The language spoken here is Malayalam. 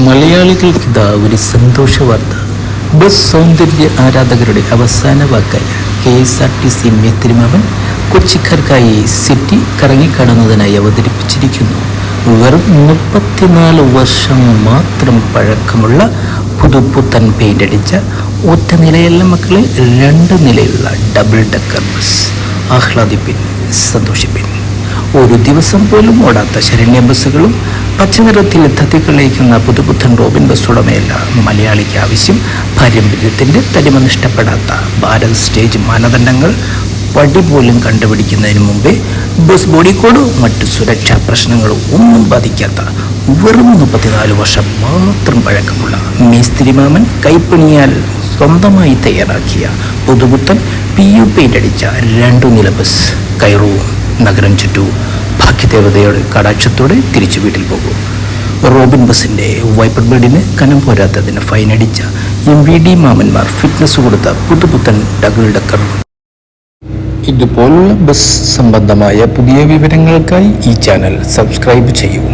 മലയാളികൾക്കിതാ ഒരു സന്തോഷ വാർത്ത. ബസ് സൗന്ദര്യ ആരാധകരുടെ അവസാന വാക്കായ KSRTC മേത്തിരിമാമൻ കൊച്ചിക്കാർക്കായി സിറ്റി കറങ്ങിക്കാണുന്നതിനായി അവതരിപ്പിച്ചിരിക്കുന്നു. വെറും 34 വർഷം മാത്രം പഴക്കമുള്ള പുതുപുത്തൻ പെയിന്റ് അടിച്ച ഒറ്റ നിലയല്ല മക്കളെ, 2 നിലയുള്ള ഡബിൾ ഡക്കർ ബസ്. ആഹ്ലാദിപ്പിൻ, സന്തോഷിപ്പിൻ. ഒരു ദിവസം പോലും ഓടാത്ത ശരണ്യ ബസ്സുകളും പച്ചനിറത്തിൽ തത്തിക്കളയിക്കുന്ന പുതുപുത്തൻ റോബിൻ ബസ് ഉടമയല്ല മലയാളിക്ക് ആവശ്യം. പാരമ്പര്യത്തിൻ്റെ തനിമ നഷ്ടപ്പെടാത്ത ഭാരത് സ്റ്റേജ് മാനദണ്ഡങ്ങൾ പടി പോലും കണ്ടുപിടിക്കുന്നതിന് മുമ്പേ ബസ് ബോഡി കോഡോ മറ്റു സുരക്ഷാ പ്രശ്നങ്ങളോ ഒന്നും ബാധിക്കാത്ത വെറും 34 വർഷം മാത്രം പഴക്കമുള്ള മേസ്തിരിമാമൻ കൈപ്പണിയാൽ സ്വന്തമായി തയ്യാറാക്കിയ പുതുപുത്തൻ PU പെയിന്റ് അടിച്ച 2 നില ബസ്. കയറൂ, നഗരം ചുറ്റൂ, ഭാഗ്യദേവതയുടെ കടാക്ഷത്തോടെ തിരിച്ചു വീട്ടിൽ പോകൂ. റോബിൻ ബസിൻ്റെ വൈപ്പർ ബെഡിന് കനം പോരാത്തതിന് ഫൈനടിച്ച MVD മാമന്മാർ ഫിറ്റ്നസ് കൊടുത്ത പുതുപുത്തൻ ഡബിൾ ഡക്കർ. ഇതുപോലുള്ള ബസ് സംബന്ധമായ പുതിയ വിവരങ്ങൾക്കായി ഈ ചാനൽ സബ്സ്ക്രൈബ് ചെയ്യൂ.